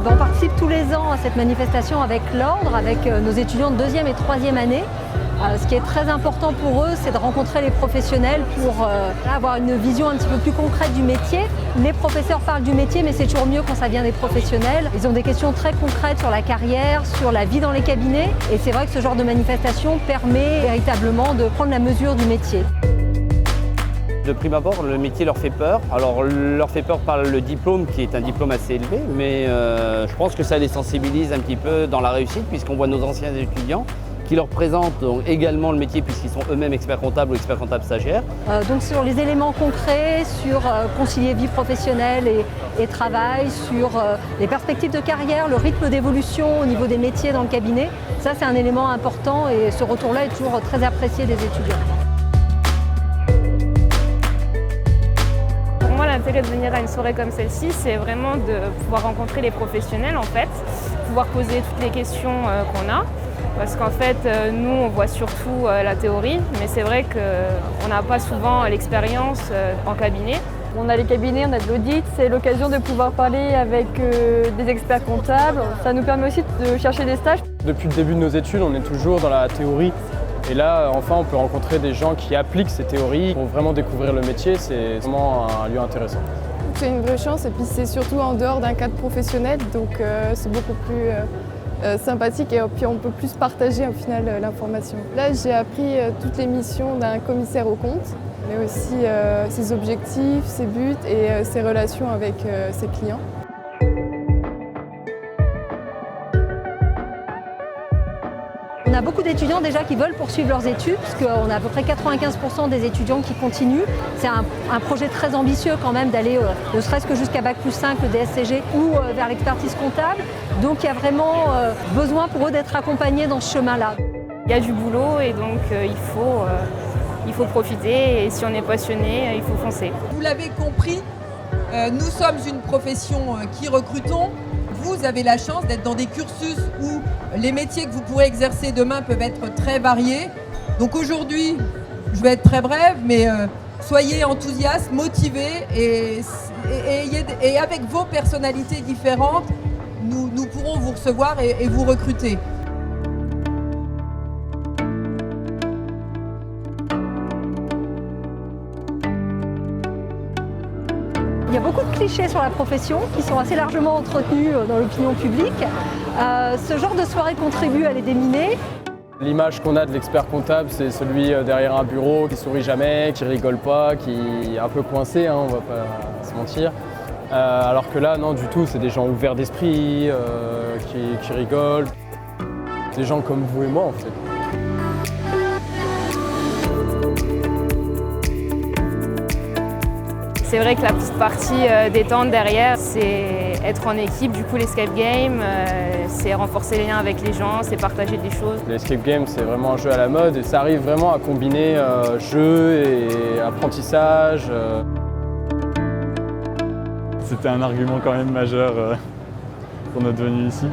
On participe tous les ans à cette manifestation avec l'Ordre, avec nos étudiants de 2e et 3e année. Ce qui est très important pour eux, c'est de rencontrer les professionnels pour avoir une vision un petit peu plus concrète du métier. Les professeurs parlent du métier, mais c'est toujours mieux quand ça vient des professionnels. Ils ont des questions très concrètes sur la carrière, sur la vie dans les cabinets. Et c'est vrai que ce genre de manifestation permet véritablement de prendre la mesure du métier. De prime abord, le métier leur fait peur. Alors, leur fait peur par le diplôme, qui est un diplôme assez élevé, mais je pense que ça les sensibilise un petit peu dans la réussite, puisqu'on voit nos anciens étudiants qui leur présentent également le métier, puisqu'ils sont eux-mêmes experts comptables ou experts comptables stagiaires. Donc sur les éléments concrets, sur concilier vie professionnelle et travail, sur les perspectives de carrière, le rythme d'évolution au niveau des métiers dans le cabinet, ça c'est un élément important et ce retour-là est toujours très apprécié des étudiants. L'intérêt de venir à une soirée comme celle-ci, c'est vraiment de pouvoir rencontrer les professionnels en fait, pouvoir poser toutes les questions qu'on a. Parce qu'en fait, nous, on voit surtout la théorie, mais c'est vrai qu'on n'a pas souvent l'expérience en cabinet. On a les cabinets, on a de l'audit, c'est l'occasion de pouvoir parler avec des experts comptables. Ça nous permet aussi de chercher des stages. Depuis le début de nos études, on est toujours dans la théorie. Et là, enfin, on peut rencontrer des gens qui appliquent ces théories pour vraiment découvrir le métier. C'est vraiment un lieu intéressant. C'est une vraie chance et puis c'est surtout en dehors d'un cadre professionnel, donc c'est beaucoup plus sympathique et puis on peut plus partager au final l'information. Là, j'ai appris toutes les missions d'un commissaire aux comptes, mais aussi ses objectifs, ses buts et ses relations avec ses clients. On a beaucoup d'étudiants déjà qui veulent poursuivre leurs études, puisqu'on a à peu près 95% des étudiants qui continuent. C'est un projet très ambitieux quand même d'aller ne serait-ce que jusqu'à Bac+5, le DSCG, ou vers l'expertise comptable. Donc il y a vraiment besoin pour eux d'être accompagnés dans ce chemin-là. Il y a du boulot et donc il faut profiter et si on est passionné, il faut foncer. Vous l'avez compris, nous sommes une profession qui recrutons. Vous avez la chance d'être dans des cursus où les métiers que vous pourrez exercer demain peuvent être très variés. Donc aujourd'hui, je vais être très brève, mais soyez enthousiastes, motivés et avec vos personnalités différentes, nous pourrons vous recevoir et vous recruter. Il y a beaucoup de clichés sur la profession qui sont assez largement entretenus dans l'opinion publique. Ce genre de soirée contribue à les déminer. L'image qu'on a de l'expert comptable, c'est celui derrière un bureau qui sourit jamais, qui rigole pas, qui est un peu coincé, on va pas se mentir. Alors que là, non du tout, c'est des gens ouverts d'esprit, qui rigolent. Des gens comme vous et moi en fait. C'est vrai que la petite partie détente derrière, c'est être en équipe, du coup l'escape game, c'est renforcer les liens avec les gens, c'est partager des choses. L'escape game, c'est vraiment un jeu à la mode et ça arrive vraiment à combiner jeu et apprentissage. C'était un argument quand même majeur pour notre venue ici.